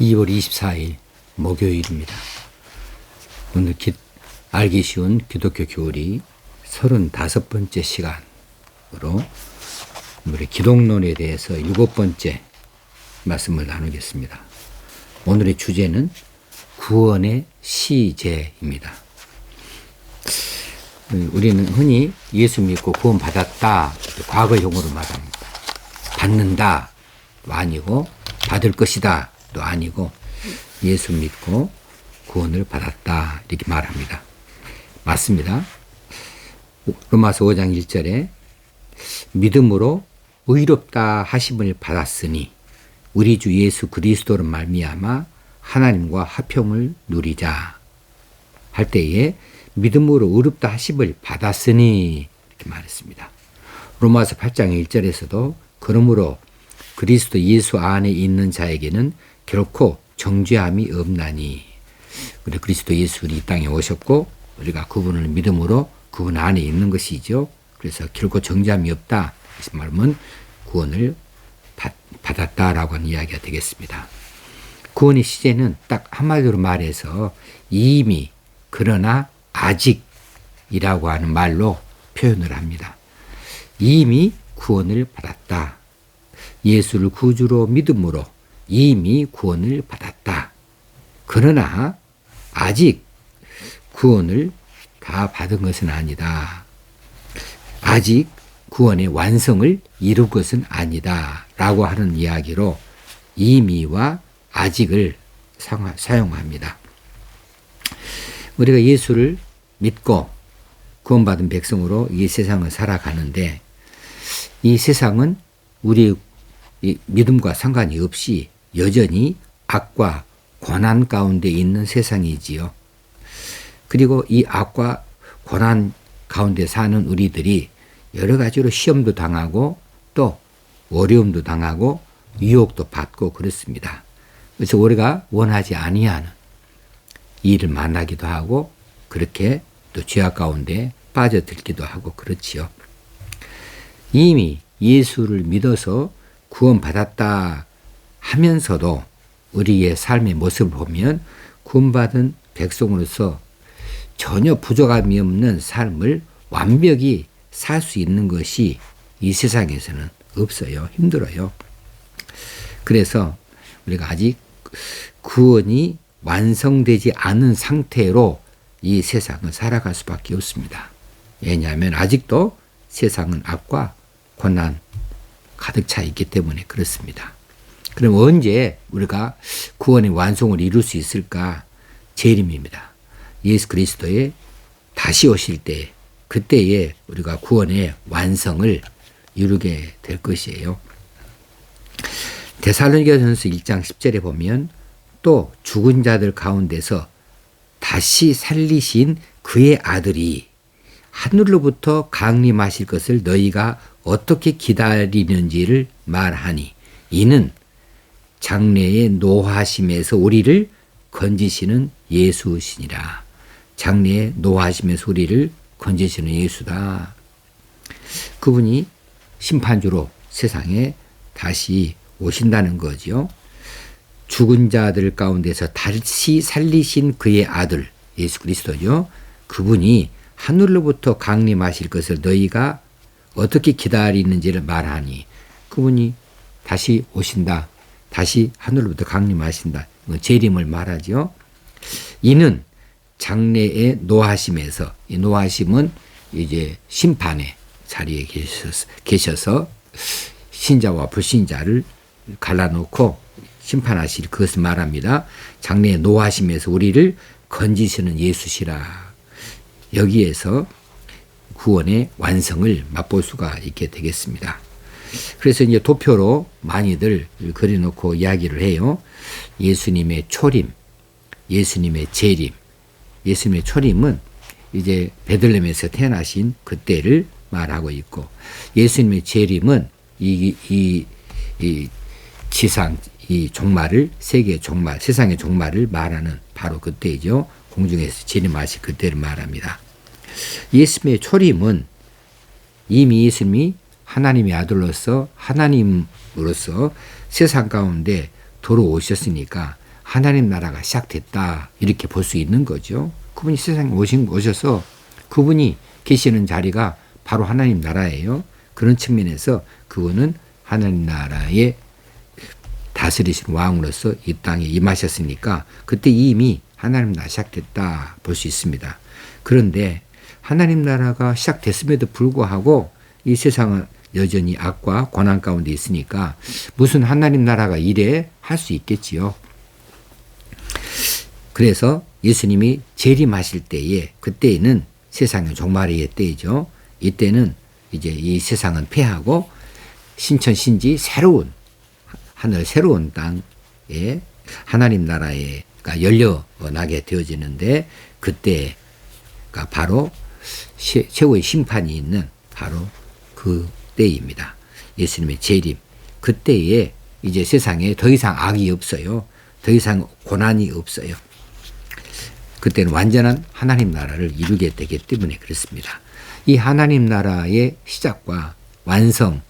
2월 24일 목요일입니다. 오늘 알기 쉬운 기독교 교리 35번째 시간으로 우리 기독론에 대해서 7번째 말씀을 나누겠습니다. 오늘의 주제는 구원의 시제입니다. 우리는 흔히 예수 믿고 구원 받았다 과거형으로 말합니다. 받는다도 아니고 받을 것이다 도 아니고 예수 믿고 구원을 받았다 이렇게 말합니다. 맞습니다. 로마서 5장 1절에 믿음으로 의롭다 하심을 받았으니 우리 주 예수 그리스도로 말미암아 하나님과 화평을 누리자 할 때에 믿음으로 의롭다 하심을 받았으니 이렇게 말했습니다. 로마서 8장 1절에서도 그러므로 그리스도 예수 안에 있는 자에게는 결코 정죄함이 없나니. 우리 그리스도 예수는 이 땅에 오셨고 우리가 그분을 믿음으로 그분 안에 있는 것이죠. 그래서 결코 정죄함이 없다. 이 말은 구원을 받았다라고 하는 이야기가 되겠습니다. 구원의 시제는 딱 한마디로 말해서 이미 그러나 아직이라고 하는 말로 표현을 합니다. 이미 구원을 받았다. 예수를 구주로 믿음으로 이미 구원을 받았다. 그러나 아직 구원을 다 받은 것은 아니다. 아직 구원의 완성을 이룰 것은 아니다. 라고 하는 이야기로 이미와 아직을 사용합니다. 우리가 예수를 믿고 구원받은 백성으로 이 세상을 살아가는데 이 세상은 우리 믿음과 상관이 없이 여전히 악과 고난 가운데 있는 세상이지요. 그리고 이 악과 고난 가운데 사는 우리들이 여러 가지로 시험도 당하고 또 어려움도 당하고 유혹도 받고 그렇습니다. 그래서 우리가 원하지 아니하는 일을 만나기도 하고 그렇게 또 죄악 가운데 빠져들기도 하고 그렇지요. 이미 예수를 믿어서 구원받았다 하면서도 우리의 삶의 모습을 보면 구원받은 백성으로서 전혀 부족함이 없는 삶을 완벽히 살 수 있는 것이 이 세상에서는 없어요. 힘들어요. 그래서 우리가 아직 구원이 완성되지 않은 상태로 이 세상을 살아갈 수밖에 없습니다. 왜냐하면 아직도 세상은 악과 고난 가득 차 있기 때문에 그렇습니다. 그럼 언제 우리가 구원의 완성을 이룰 수 있을까? 재림입니다. 예수 그리스도의 다시 오실 때 그때에 우리가 구원의 완성을 이루게 될 것이에요. 데살로니가전서 1장 10절에 보면 또 죽은 자들 가운데서 다시 살리신 그의 아들이 하늘로부터 강림하실 것을 너희가 어떻게 기다리는지를 말하니 이는 장래의 노하심에서 우리를 건지시는 예수시니라. 장래의 노하심에서 우리를 건지시는 예수다. 그분이 심판주로 세상에 다시 오신다는 거죠. 죽은 자들 가운데서 다시 살리신 그의 아들 예수 그리스도죠. 그분이 하늘로부터 강림하실 것을 너희가 어떻게 기다리는지를 말하니 그분이 다시 오신다. 다시 하늘로부터 강림하신다. 재림을 말하죠. 이는 장래의 노하심에서 이 노하심은 이제 심판의 자리에 계셔서 신자와 불신자를 갈라놓고 심판하실 그것을 말합니다. 장래의 노하심에서 우리를 건지시는 예수시라. 여기에서 구원의 완성을 맛볼 수가 있게 되겠습니다. 그래서 이제 도표로 많이들 그려놓고 이야기를 해요. 예수님의 초림, 예수님의 재림. 예수님의 초림은 이제 베들레헴에서 태어나신 그때를 말하고 있고, 예수님의 재림은 이 지상, 이 종말을, 세계의 종말, 세상의 종말을 말하는 바로 그때이죠. 공중에서 재림하실 그때를 말합니다. 예수님의 초림은 이미 예수님이 하나님의 아들로서 하나님으로서 세상 가운데 들어오셨으니까 하나님 나라가 시작됐다 이렇게 볼 수 있는 거죠. 그분이 세상에 오셔서 그분이 계시는 자리가 바로 하나님 나라예요. 그런 측면에서 그분은 하나님 나라의 다스리신 왕으로서 이 땅에 임하셨으니까 그때 이미 하나님 나라 시작됐다 볼 수 있습니다. 그런데 하나님 나라가 시작됐음에도 불구하고 이 세상은 여전히 악과 고난 가운데 있으니까 무슨 하나님 나라가 이래 할 수 있겠지요. 그래서 예수님이 재림하실 때에 그때에는 세상의 종말의 때이죠. 이때는 이제 이 세상은 패하고 신천신지 새로운 하늘 새로운 땅에 하나님 나라가 열려나게 되어지는데 그때가 바로 최후의 심판이 있는 바로 그 때입니다. 예수님의 재림. 그때에 이제 세상에 더 이상 악이 없어요. 더 이상 고난이 없어요. 그때는 완전한 하나님 나라를 이루게 되기 때문에 그렇습니다. 이 하나님 나라의 시작과 완성을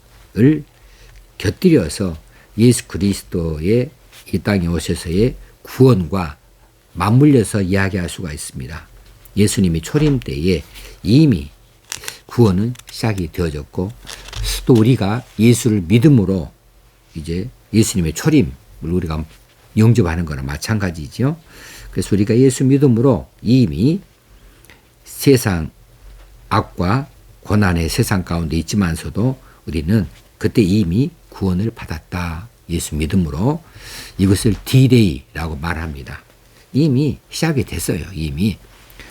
곁들여서 예수 그리스도의 이 땅에 오셔서의 구원과 맞물려서 이야기할 수가 있습니다. 예수님이 초림 때에 이미 구원은 시작이 되어졌고 또 우리가 예수를 믿음으로 이제 예수님의 초림을 우리가 영접하는 거나 마찬가지죠. 그래서 우리가 예수 믿음으로 이미 세상 악과 고난의 세상 가운데 있지만서도 우리는 그때 이미 구원을 받았다. 예수 믿음으로 이것을 D-Day라고 말합니다. 이미 시작이 됐어요. 이미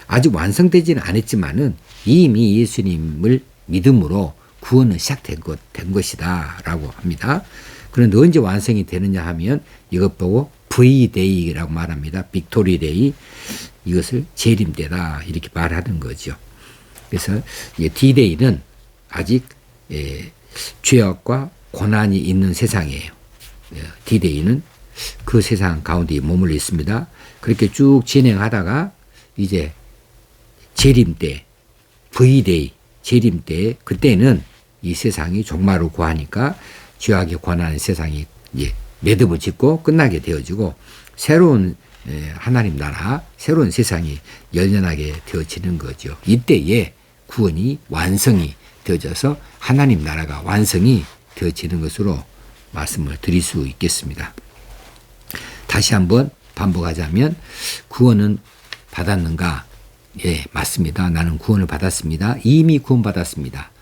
아직 완성되지는 않았지만은 이미 예수님을 믿음으로 구원은 시작된 것이다 라고 합니다. 그런데 언제 완성이 되느냐 하면 이것 보고 V-Day라고 말합니다. 빅토리 데이 이것을 재림때다 이렇게 말하는 거죠. 그래서 D-Day는 아직 죄악과 고난이 있는 세상이에요. D-Day는 그 세상 가운데 머물러 있습니다. 그렇게 쭉 진행하다가 이제 재림때 V-Day 재림때 그때는 이 세상이 종말을 구하니까 죄악의 고난의 세상이 이제 매듭을 짓고 끝나게 되어지고 새로운 하나님 나라 새로운 세상이 열려나게 되어지는 거죠. 이때에 구원이 완성이 되어져서 하나님 나라가 완성이 되어지는 것으로 말씀을 드릴 수 있겠습니다. 다시 한번 반복하자면 구원은 받았는가? 예, 맞습니다. 나는 구원을 받았습니다. 이미 구원받았습니다.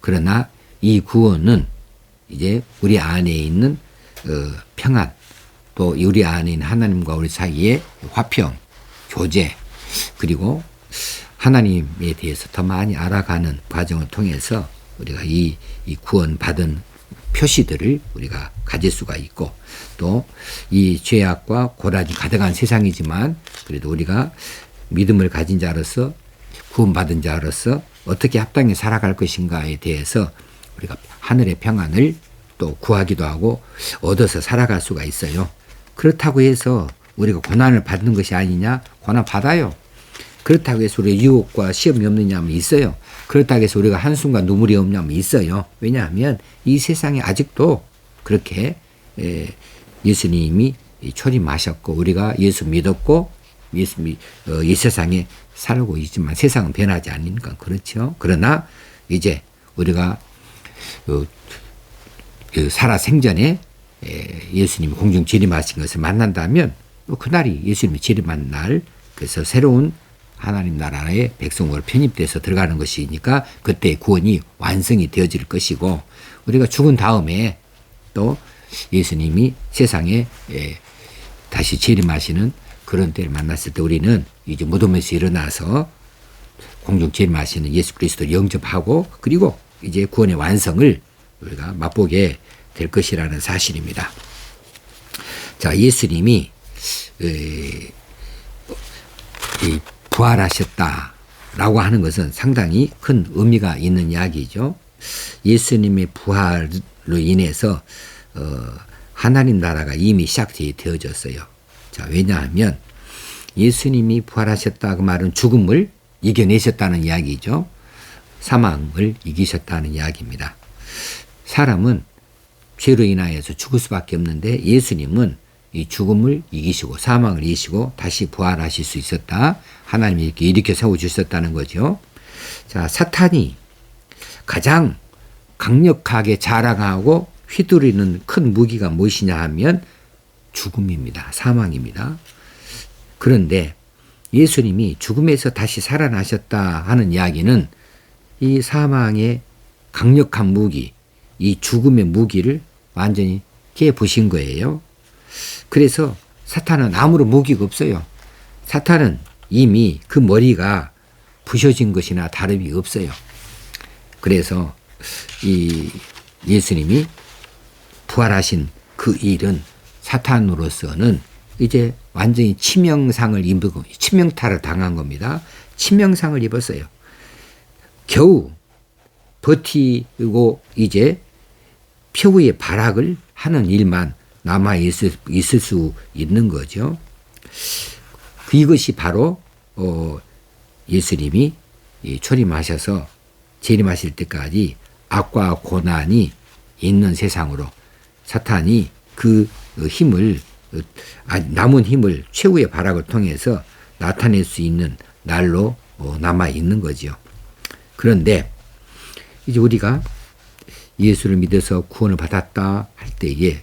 그러나 이 구원은 이제 우리 안에 있는 평안 또 우리 안에 있는 하나님과 우리 사이의 화평, 교제 그리고 하나님에 대해서 더 많이 알아가는 과정을 통해서 우리가 이 구원받은 표시들을 우리가 가질 수가 있고 또 이 죄악과 고난이 가득한 세상이지만 그래도 우리가 믿음을 가진 자로서 구원받은 자로서 어떻게 합당히 살아갈 것인가에 대해서 우리가 하늘의 평안을 또 구하기도 하고 얻어서 살아갈 수가 있어요. 그렇다고 해서 우리가 고난을 받는 것이 아니냐? 고난 받아요. 그렇다고 해서 우리가 유혹과 시험이 없느냐면 있어요. 그렇다고 해서 우리가 한숨과 눈물이 없냐면 있어요. 왜냐하면 이 세상에 아직도 그렇게 예수님이 초림하셨고 우리가 예수 믿었고 이 세상에 살고 있지만 세상은 변하지 않으니까 그렇죠. 그러나 이제 우리가 살아 생전에 예수님이 공중 재림하신 것을 만난다면 그날이 예수님이 재림한 날 그래서 새로운 하나님 나라의 백성으로 편입돼서 들어가는 것이니까 그때 구원이 완성이 되어질 것이고 우리가 죽은 다음에 또 예수님이 세상에 다시 재림하시는 그런 때를 만났을 때 우리는 이제 무덤에서 일어나서 공중 재림하시는 예수 그리스도를 영접하고 그리고 이제 구원의 완성을 우리가 맛보게 될 것이라는 사실입니다. 자, 예수님이 부활하셨다라고 하는 것은 상당히 큰 의미가 있는 이야기죠. 예수님의 부활로 인해서 하나님 나라가 이미 시작되어졌어요. 자, 왜냐하면 예수님이 부활하셨다 그 말은 죽음을 이겨내셨다는 이야기죠. 사망을 이기셨다는 이야기입니다. 사람은 죄로 인하여서 죽을 수밖에 없는데 예수님은 이 죽음을 이기시고 사망을 이기시고 다시 부활하실 수 있었다. 하나님이 이렇게 일으켜 세워주셨다는 거죠. 자, 사탄이 가장 강력하게 자랑하고 휘두르는 큰 무기가 무엇이냐 하면 죽음입니다. 사망입니다. 그런데 예수님이 죽음에서 다시 살아나셨다 하는 이야기는 이 사망의 강력한 무기, 이 죽음의 무기를 완전히 깨부신 거예요. 그래서 사탄은 아무런 무기가 없어요. 사탄은 이미 그 머리가 부셔진 것이나 다름이 없어요. 그래서 이 예수님이 부활하신 그 일은 사탄으로서는 이제 완전히 치명상을 입고 치명타를 당한 겁니다. 치명상을 입었어요. 겨우 버티고 이제 표의 발악을 하는 일만 남아 있을 수 있는 거죠. 이것이 바로 예수님이 초림하셔서 재림하실 때까지 악과 고난이 있는 세상으로 사탄이 그 힘을 남은 힘을 최후의 발악을 통해서 나타낼 수 있는 날로 남아 있는 거죠. 그런데 이제 우리가 예수를 믿어서 구원을 받았다 할 때에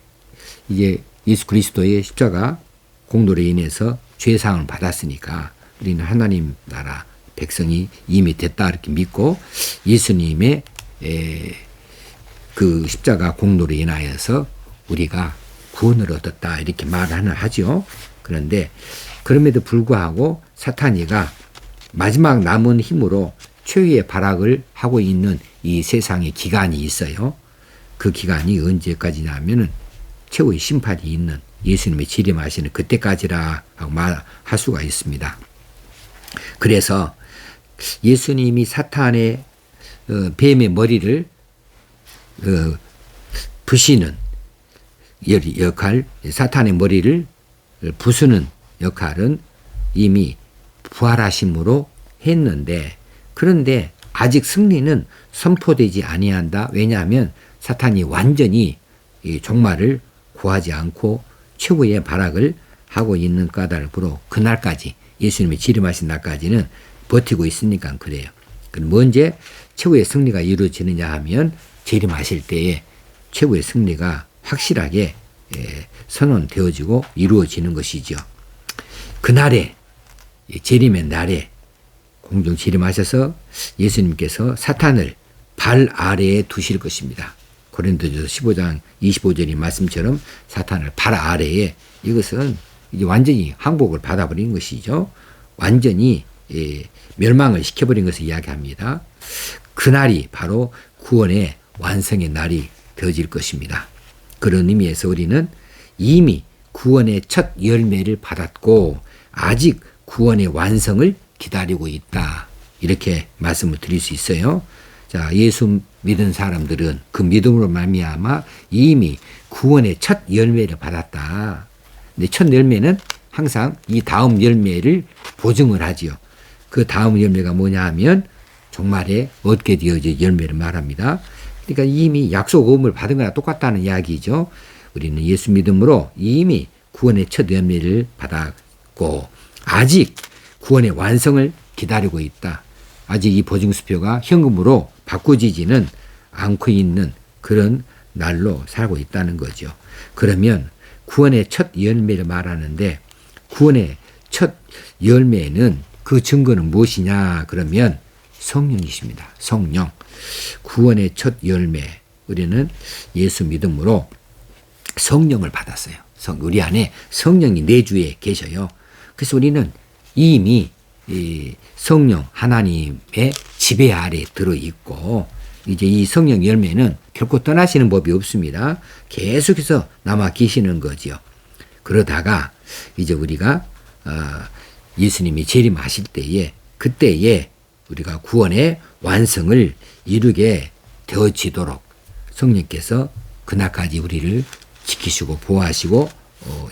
이제 예수 그리스도의 십자가 공로로 인해서 죄사함을 받았으니까 우리는 하나님 나라 백성이 이미 됐다 이렇게 믿고 예수님의 그 십자가 공로로 인하여서 우리가 구원을 얻었다 이렇게 말을 하죠. 그런데 그럼에도 불구하고 사탄이가 마지막 남은 힘으로 최후의 발악을 하고 있는 이 세상의 기간이 있어요. 그 기간이 언제까지냐 하면은 최후의 심판이 있는 예수님의 재림하시는 그때까지라 하고 말할 수가 있습니다. 그래서 예수님이 사탄의 뱀의 머리를 부시는 역할, 사탄의 머리를 부수는 역할은 이미 부활하심으로 했는데 그런데 아직 승리는 선포되지 아니한다. 왜냐하면 사탄이 완전히 이 종말을 구하지 않고 최후의 발악을 하고 있는 까닭으로 그날까지 예수님이 재림하신 날까지는 버티고 있으니까 그래요. 그럼 언제 최후의 승리가 이루어지느냐 하면 재림하실 때에 최후의 승리가 확실하게 선언되어지고 이루어지는 것이죠. 그날에 재림의 날에 공중 재림하셔서 예수님께서 사탄을 발 아래에 두실 것입니다. 고린도전서 15장 25절의 말씀처럼 사탄을 발 아래에 이것은 이제 완전히 항복을 받아버린 것이죠. 완전히 멸망을 시켜버린 것을 이야기합니다. 그날이 바로 구원의 완성의 날이 되어질 것입니다. 그런 의미에서 우리는 이미 구원의 첫 열매를 받았고 아직 구원의 완성을 기다리고 있다. 이렇게 말씀을 드릴 수 있어요. 자, 예수 믿은 사람들은 그 믿음으로 말미암아 이미 구원의 첫 열매를 받았다. 근데 첫 열매는 항상 이 다음 열매를 보증을 하지요. 그 다음 열매가 뭐냐 하면 종말에 얻게 되어질 열매를 말합니다. 그러니까 이미 약속음을 받은 거나 똑같다는 이야기죠. 우리는 예수 믿음으로 이미 구원의 첫 열매를 받았고 아직 구원의 완성을 기다리고 있다. 아직 이 보증수표가 현금으로 바꾸지지는 않고 있는 그런 날로 살고 있다는 거죠. 그러면 구원의 첫 열매를 말하는데 구원의 첫 열매는 그 증거는 무엇이냐 그러면 성령이십니다. 성령. 구원의 첫 열매. 우리는 예수 믿음으로 성령을 받았어요. 우리 안에 성령이 내주에 계셔요. 그래서 우리는 이미 이 성령 하나님의 지배 아래 들어있고 이제 이 성령 열매는 결코 떠나시는 법이 없습니다. 계속해서 남아 계시는 거죠. 그러다가 이제 우리가 예수님이 재림하실 때에 그때에 우리가 구원의 완성을 이루게 되어지도록 성령께서 그날까지 우리를 지키시고 보호하시고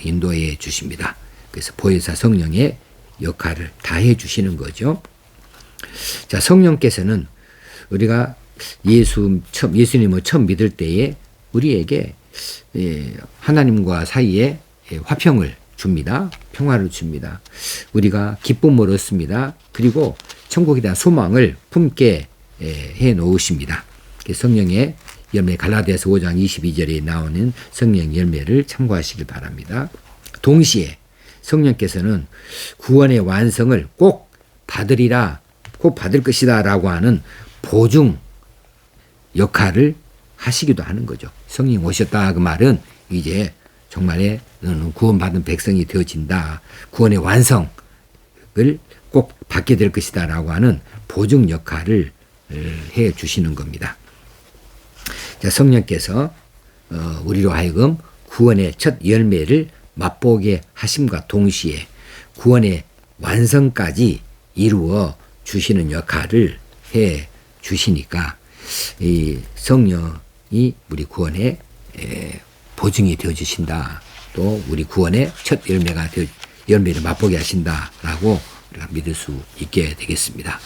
인도해 주십니다. 그래서 보혜사 성령의 역할을 다 해주시는 거죠. 자, 성령께서는 우리가 예수님을 처음 믿을 때에 우리에게 하나님과 사이에 화평을 줍니다. 평화를 줍니다. 우리가 기쁨을 얻습니다. 그리고 천국에 대한 소망을 품게 해 놓으십니다. 성령의 열매 갈라디아서 5장 22절에 나오는 성령 열매를 참고하시길 바랍니다. 동시에 성령께서는 구원의 완성을 꼭 받으리라, 꼭 받을 것이다 라고 하는 보증 역할을 하시기도 하는 거죠. 성령 오셨다 그 말은 이제 정말에 너는 구원받은 백성이 되어진다. 구원의 완성을 꼭 받게 될 것이다 라고 하는 보증 역할을 해 주시는 겁니다. 자, 성령께서 우리로 하여금 구원의 첫 열매를 맛보게 하심과 동시에 구원의 완성까지 이루어 주시는 역할을 해 주시니까 이 성령이 우리 구원의 보증이 되어 주신다. 또 우리 구원의 첫 열매를 맛보게 하신다라고 우리가 믿을 수 있게 되겠습니다.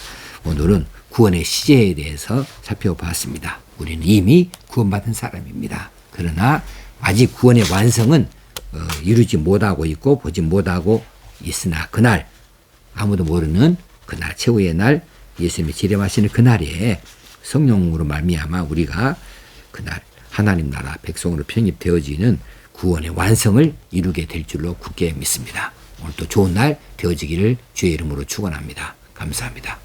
오늘은 구원의 시제에 대해서 살펴봤습니다. 우리는 이미 구원받은 사람입니다. 그러나 아직 구원의 완성은 이루지 못하고 있고 보지 못하고 있으나 그날 아무도 모르는 그날 최후의 날 예수님이 재림하시는 그날에 성령으로 말미암아 우리가 그날 하나님 나라 백성으로 편입되어지는 구원의 완성을 이루게 될 줄로 굳게 믿습니다. 오늘도 좋은 날 되어지기를 주의 이름으로 축원합니다. 감사합니다.